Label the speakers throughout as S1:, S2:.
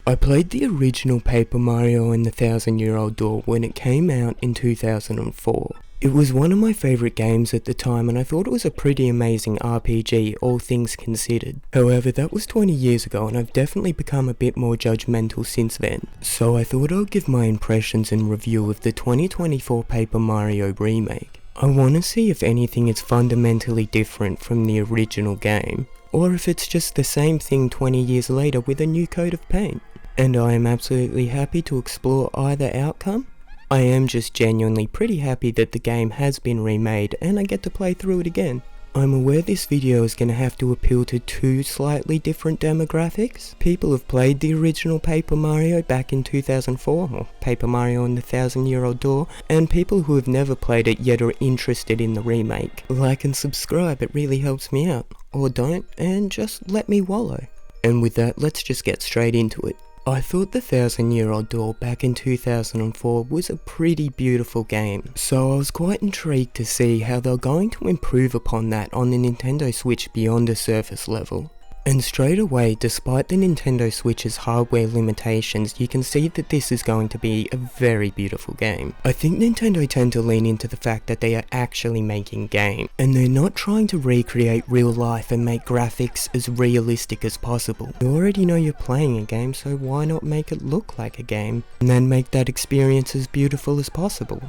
S1: I played the original Paper Mario and the Thousand Year Old Door when it came out in 2004. It was one of my favourite games at the time, and I thought it was a pretty amazing RPG, all things considered. However, that was 20 years ago, and I've definitely become a bit more judgmental since then. So I thought I'd give my impressions and review of the 2024 Paper Mario remake. I want to see if anything is fundamentally different from the original game, or if it's just the same thing 20 years later with a new coat of paint. And I am absolutely happy to explore either outcome. I am just genuinely pretty happy that the game has been remade and I get to play through it again. I'm aware this video is going to have to appeal to two slightly different demographics. People who have played the original Paper Mario back in 2004, or Paper Mario and the Thousand Year Old Door, and people who have never played it yet are interested in the remake. Like and subscribe, it really helps me out. Or don't, and just let me wallow. And with that, let's just get straight into it. I thought the Thousand Year Old Door back in 2004 was a pretty beautiful game, so I was quite intrigued to see how they're going to improve upon that on the Nintendo Switch beyond a surface level. And straight away, despite the Nintendo Switch's hardware limitations, you can see that this is going to be a very beautiful game. I think Nintendo tend to lean into the fact that they are actually making games, and they're not trying to recreate real life and make graphics as realistic as possible. You already know you're playing a game, so why not make it look like a game, and then make that experience as beautiful as possible?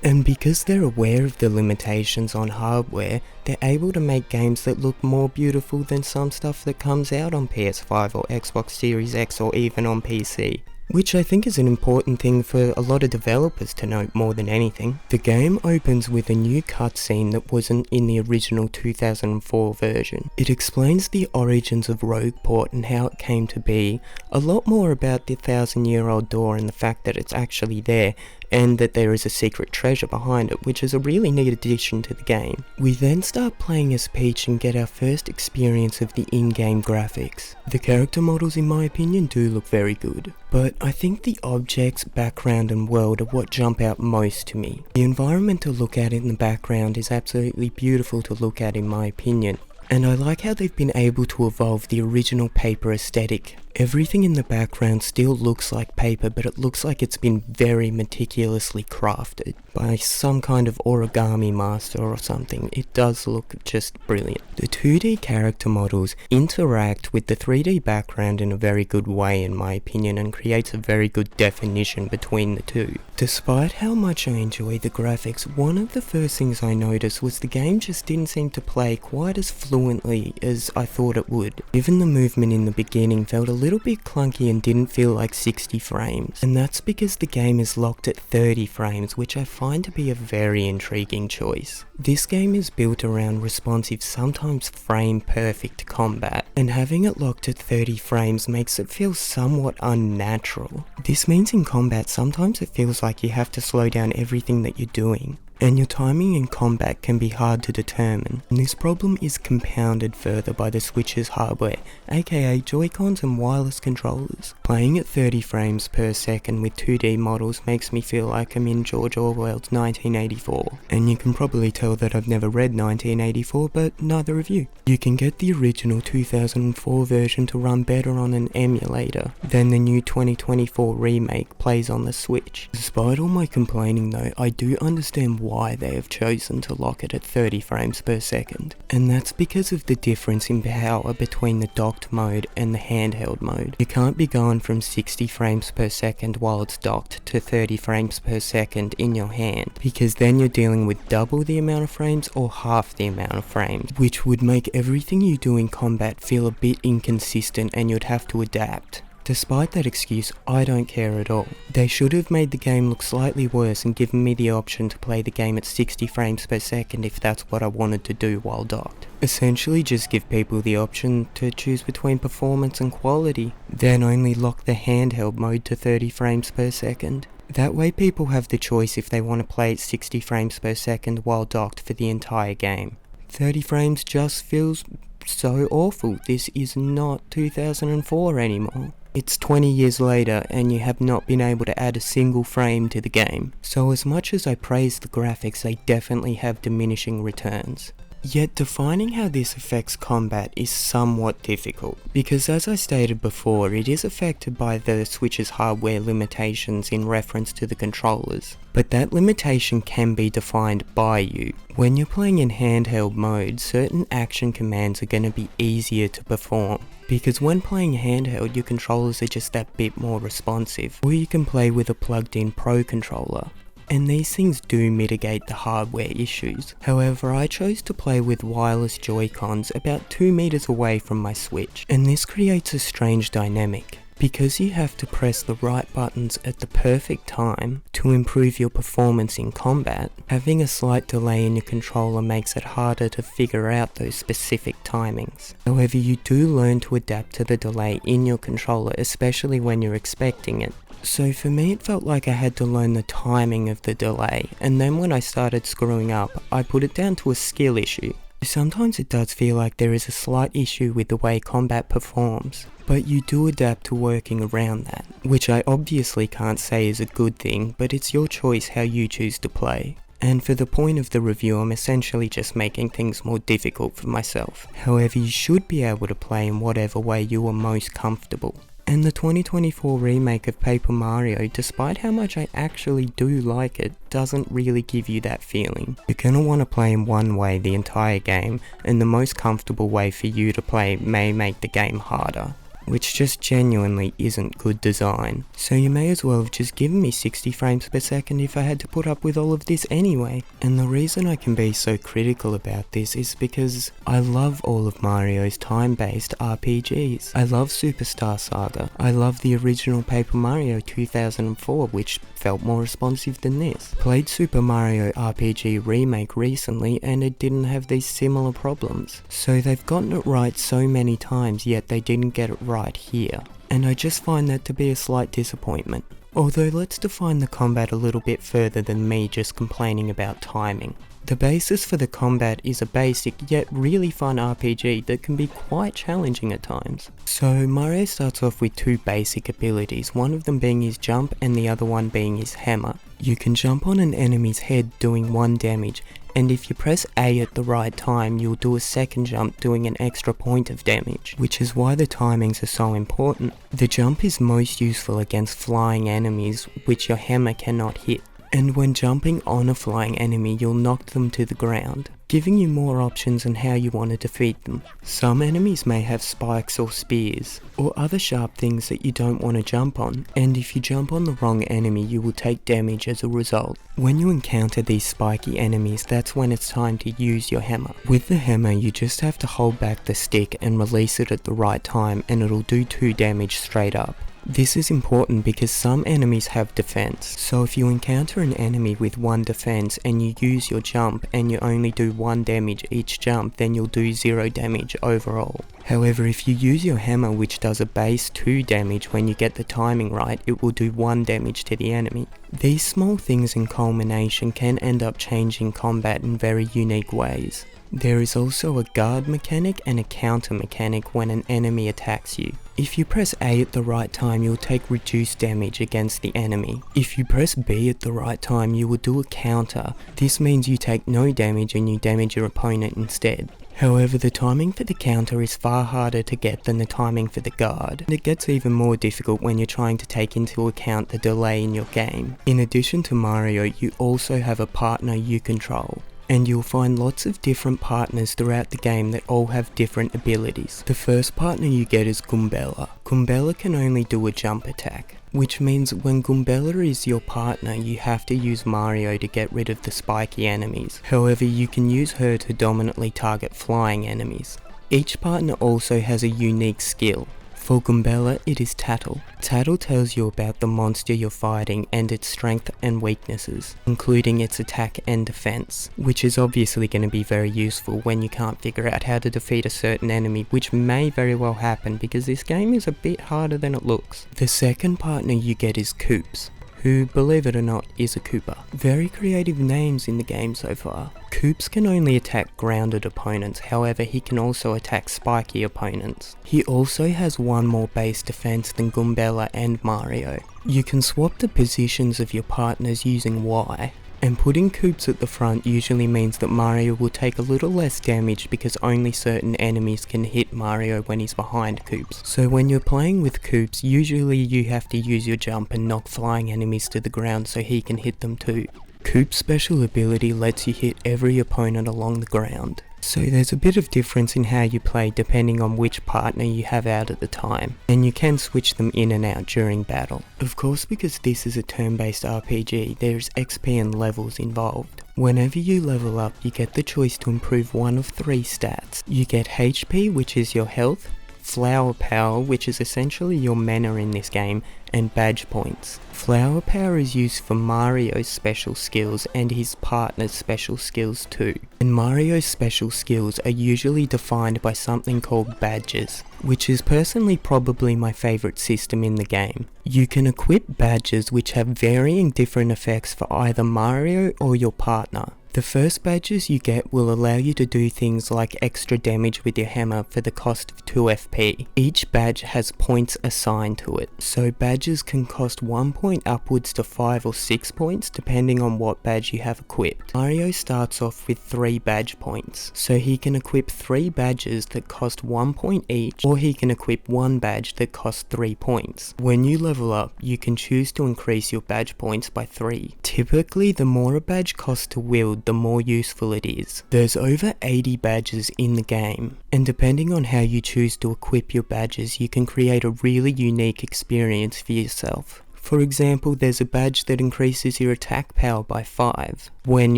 S1: And because they're aware of the limitations on hardware, they're able to make games that look more beautiful than some stuff that comes out on PS5 or Xbox Series X or even on PC. Which I think is an important thing for a lot of developers to note more than anything. The game opens with a new cutscene that wasn't in the original 2004 version. It explains the origins of Rogueport and how it came to be, a lot more about the Thousand Year Old Door and the fact that it's actually there, and that there is a secret treasure behind it, which is a really neat addition to the game. We then start playing as Peach and get our first experience of the in-game graphics. The character models, in my opinion, do look very good, but I think the objects, background and world are what jump out most to me. The environment to look at in the background is absolutely beautiful to look at in my opinion. And I like how they've been able to evolve the original paper aesthetic. Everything in the background still looks like paper, but it looks like it's been very meticulously crafted by some kind of origami master or something. It does look just brilliant. The 2D character models interact with the 3D background in a very good way in my opinion, and creates a very good definition between the two. Despite how much I enjoy the graphics, one of the first things I noticed was the game just didn't seem to play quite as fluently as I thought it would. Even the movement in the beginning felt a little bit clunky and didn't feel like 60 frames. And that's because the game is locked at 30 frames, which I find to be a very intriguing choice. This game is built around responsive, sometimes frame perfect combat, and having it locked at 30 frames makes it feel somewhat unnatural. This means in combat sometimes it feels like you have to slow down everything that you're doing, and your timing in combat can be hard to determine, and this problem is compounded further by the Switch's hardware, aka Joy-Cons and wireless controllers. Playing at 30 frames per second with 2D models makes me feel like I'm in George Orwell's 1984, and you can probably tell that I've never read 1984, but neither have you. You can get the original 2004 version to run better on an emulator than the new 2024 remake plays on the Switch. Despite all my complaining though, I do understand why they have chosen to lock it at 30 frames per second, and that's because of the difference in power between the docked mode and the handheld mode. You can't be going from 60 frames per second while it's docked to 30 frames per second in your hand, because then you're dealing with double the amount of frames or half the amount of frames, which would make everything you do in combat feel a bit inconsistent and you'd have to adapt. Despite that excuse, I don't care at all. They should have made the game look slightly worse and given me the option to play the game at 60 frames per second if that's what I wanted to do while docked. Essentially just give people the option to choose between performance and quality, then only lock the handheld mode to 30 frames per second. That way people have the choice if they want to play at 60 frames per second while docked for the entire game. 30 frames just feels so awful. This is not 2004 anymore. It's 20 years later and you have not been able to add a single frame to the game. So as much as I praise the graphics, they definitely have diminishing returns. Yet defining how this affects combat is somewhat difficult, because as I stated before, it is affected by the Switch's hardware limitations in reference to the controllers. But that limitation can be defined by you. When you're playing in handheld mode, certain action commands are going to be easier to perform, because when playing handheld, your controllers are just that bit more responsive, or you can play with a plugged-in Pro controller. And these things do mitigate the hardware issues. However, I chose to play with wireless Joy-Cons about 2 meters away from my Switch, and this creates a strange dynamic. Because you have to press the right buttons at the perfect time to improve your performance in combat, having a slight delay in your controller makes it harder to figure out those specific timings. However, you do learn to adapt to the delay in your controller, especially when you're expecting it. So for me, it felt like I had to learn the timing of the delay, and then when I started screwing up, I put it down to a skill issue. Sometimes it does feel like there is a slight issue with the way combat performs, but you do adapt to working around that, which I obviously can't say is a good thing, but it's your choice how you choose to play. And for the point of the review, I'm essentially just making things more difficult for myself. However, you should be able to play in whatever way you are most comfortable. And the 2024 remake of Paper Mario, despite how much I actually do like it, doesn't really give you that feeling. You're gonna want to play in one way the entire game, and the most comfortable way for you to play may make the game harder, which just genuinely isn't good design. So you may as well have just given me 60 frames per second if I had to put up with all of this anyway. And the reason I can be so critical about this is because I love all of Mario's time-based RPGs. I love Superstar Saga. I love the original Paper Mario 2004, which felt more responsive than this. Played Super Mario RPG Remake recently and it didn't have these similar problems. So they've gotten it right so many times, yet they didn't get it right here, and I just find that to be a slight disappointment. Although let's define the combat a little bit further than me just complaining about timing. The basis for the combat is a basic yet really fun RPG that can be quite challenging at times. So Mario starts off with 2 basic abilities, one of them being his jump and the other one being his hammer. You can jump on an enemy's head doing 1 damage, and if you press A at the right time, you'll do a second jump doing an extra point of damage, which is why the timings are so important. The jump is most useful against flying enemies, which your hammer cannot hit. And when jumping on a flying enemy, you'll knock them to the ground, giving you more options on how you want to defeat them. Some enemies may have spikes or spears, or other sharp things that you don't want to jump on, and if you jump on the wrong enemy, you will take damage as a result. When you encounter these spiky enemies, that's when it's time to use your hammer. With the hammer, you just have to hold back the stick and release it at the right time, and it'll do 2 damage straight up. This is important because some enemies have defense, so if you encounter an enemy with 1 defense and you use your jump and you only do 1 damage each jump, then you'll do 0 damage overall. However, if you use your hammer, which does a base 2 damage when you get the timing right, it will do 1 damage to the enemy. These small things in culmination can end up changing combat in very unique ways. There is also a guard mechanic and a counter mechanic when an enemy attacks you. If you press A at the right time, you'll take reduced damage against the enemy. If you press B at the right time, you will do a counter. This means you take no damage and you damage your opponent instead. However, the timing for the counter is far harder to get than the timing for the guard, and it gets even more difficult when you're trying to take into account the delay in your game. In addition to Mario, you also have a partner you control, and you'll find lots of different partners throughout the game that all have different abilities. The first partner you get is Goombella. Goombella can only do a jump attack, which means when Goombella is your partner, you have to use Mario to get rid of the spiky enemies. However, you can use her to dominantly target flying enemies. Each partner also has a unique skill. For Goombella, it is Tattle. Tattle tells you about the monster you're fighting and its strength and weaknesses, including its attack and defense, which is obviously going to be very useful when you can't figure out how to defeat a certain enemy, which may very well happen because this game is a bit harder than it looks. The second partner you get is Koops, who, believe it or not, is a Koopa. Very creative names in the game so far. Koops can only attack grounded opponents, however he can also attack spiky opponents. He also has 1 more base defense than Goombella and Mario. You can swap the positions of your partners using Y, And putting Koops at the front usually means that Mario will take a little less damage because only certain enemies can hit Mario when he's behind Koops. So when you're playing with Koops, usually you have to use your jump and knock flying enemies to the ground so he can hit them too. Koop's special ability lets you hit every opponent along the ground. So there's a bit of difference in how you play depending on which partner you have out at the time, and you can switch them in and out during battle. Of course, because this is a turn-based RPG, there's XP and levels involved. Whenever you level up, you get the choice to improve one of 3 stats. You get HP, which is your health, Flower Power, which is essentially your mana in this game, and badge points. Flower Power is used for Mario's special skills and his partner's special skills too. And Mario's special skills are usually defined by something called badges, which is personally probably my favourite system in the game. You can equip badges which have varying different effects for either Mario or your partner. The first badges you get will allow you to do things like extra damage with your hammer for the cost of 2 FP. Each badge has points assigned to it, so badges can cost 1 point upwards to 5 or 6 points depending on what badge you have equipped. Mario starts off with 3 badge points, so he can equip 3 badges that cost 1 point each, or he can equip 1 badge that costs 3 points. When you level up, you can choose to increase your badge points by 3. Typically, the more a badge costs to wield, the more useful it is. There's over 80 badges in the game, and depending on how you choose to equip your badges, you can create a really unique experience for yourself. For example, there's a badge that increases your attack power by 5 when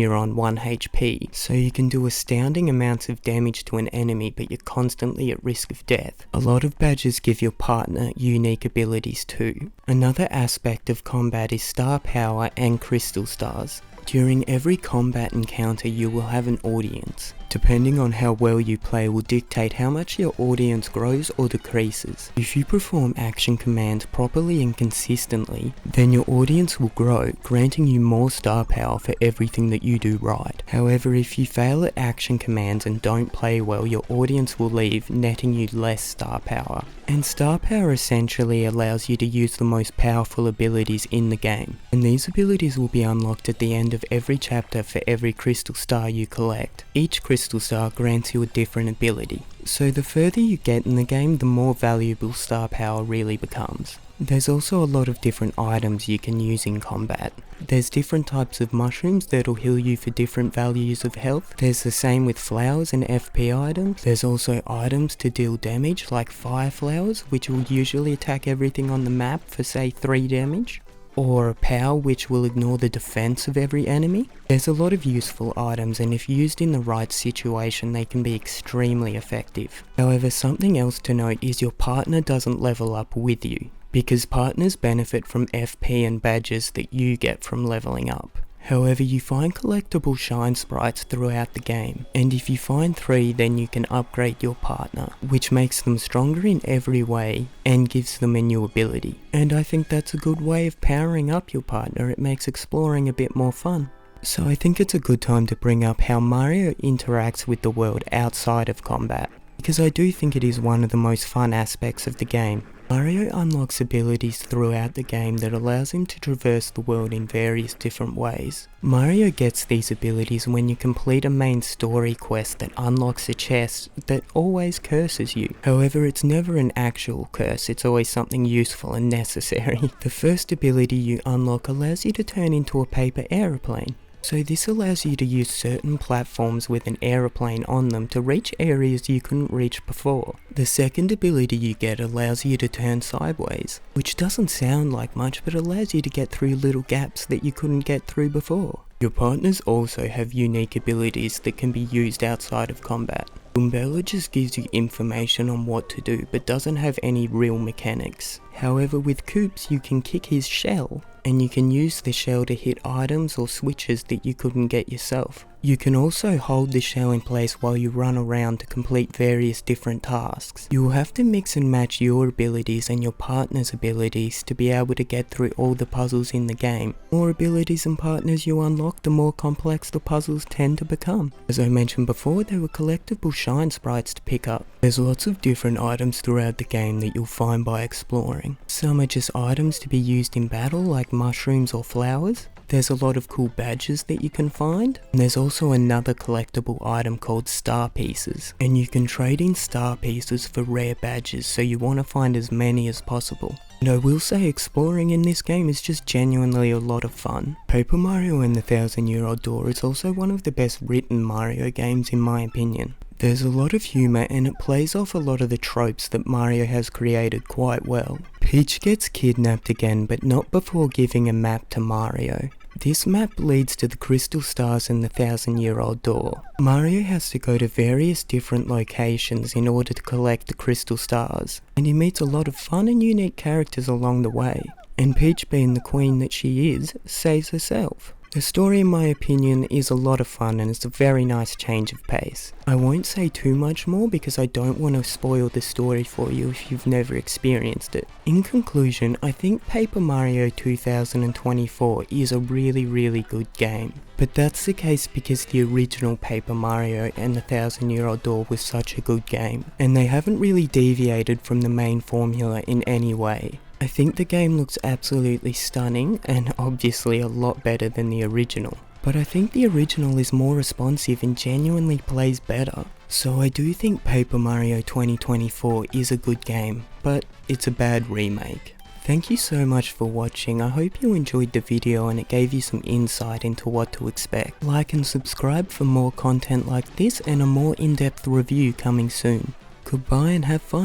S1: you're on 1 HP, so you can do astounding amounts of damage to an enemy but you're constantly at risk of death. A lot of badges give your partner unique abilities too. Another aspect of combat is star power and crystal stars. During every combat encounter you will have an audience. Depending on how well you play will dictate how much your audience grows or decreases. If you perform action commands properly and consistently, then your audience will grow, granting you more star power for everything that you do right. However, if you fail at action commands and don't play well, your audience will leave, netting you less star power. And star power essentially allows you to use the most powerful abilities in the game, and these abilities will be unlocked at the end of every chapter for every crystal star you collect. Each crystal star grants you a different ability, so the further you get in the game, the more valuable star power really becomes. There's also a lot of different items you can use in combat. There's different types of mushrooms that'll heal you for different values of health. There's the same with flowers and FP items. There's also items to deal damage like fire flowers, which will usually attack everything on the map for say 3 damage. Or a power which will ignore the defense of every enemy. There's a lot of useful items, and if used in the right situation they can be extremely effective. However, something else to note is your partner doesn't level up with you, because partners benefit from FP and badges that you get from leveling up. However, you find collectible shine sprites throughout the game, and if you find 3 then you can upgrade your partner, which makes them stronger in every way and gives them a new ability. And I think that's a good way of powering up your partner. It makes exploring a bit more fun. So I think it's a good time to bring up how Mario interacts with the world outside of combat, because I do think it is one of the most fun aspects of the game. Mario unlocks abilities throughout the game that allows him to traverse the world in various different ways. Mario gets these abilities when you complete a main story quest that unlocks a chest that always curses you. However, it's never an actual curse, it's always something useful and necessary. The first ability you unlock allows you to turn into a paper aeroplane. So this allows you to use certain platforms with an aeroplane on them to reach areas you couldn't reach before. The second ability you get allows you to turn sideways, which doesn't sound like much but allows you to get through little gaps that you couldn't get through before. Your partners also have unique abilities that can be used outside of combat. Goombella just gives you information on what to do but doesn't have any real mechanics. However, with Koops you can kick his shell, and you can use the shell to hit items or switches that you couldn't get yourself. You can also hold the shell in place while you run around to complete various different tasks. You will have to mix and match your abilities and your partner's abilities to be able to get through all the puzzles in the game. The more abilities and partners you unlock, the more complex the puzzles tend to become. As I mentioned before, there were collectible shine sprites to pick up. There's lots of different items throughout the game that you'll find by exploring. Some are just items to be used in battle like mushrooms or flowers. There's a lot of cool badges that you can find, and there's also another collectible item called star pieces, and you can trade in star pieces for rare badges, so you want to find as many as possible. And I will say exploring in this game is just genuinely a lot of fun. Paper Mario and the Thousand-Year-Old Door is also one of the best written Mario games in my opinion. There's a lot of humour and it plays off a lot of the tropes that Mario has created quite well. Peach gets kidnapped again, but not before giving a map to Mario. This map leads to the crystal stars in the Thousand-Year-Old Door. Mario has to go to various different locations in order to collect the crystal stars, and he meets a lot of fun and unique characters along the way. And Peach, being the queen that she is, saves herself. The story in my opinion is a lot of fun and it's a very nice change of pace. I won't say too much more because I don't want to spoil the story for you if you've never experienced it. In conclusion, I think Paper Mario 2024 is a really good game. But that's the case because the original Paper Mario and the Thousand-Year-Old Door was such a good game, and they haven't really deviated from the main formula in any way. I think the game looks absolutely stunning and obviously a lot better than the original. But I think the original is more responsive and genuinely plays better. So I do think Paper Mario 2024 is a good game, but it's a bad remake. Thank you so much for watching. I hope you enjoyed the video and it gave you some insight into what to expect. Like and subscribe for more content like this and a more in-depth review coming soon. Goodbye and have fun.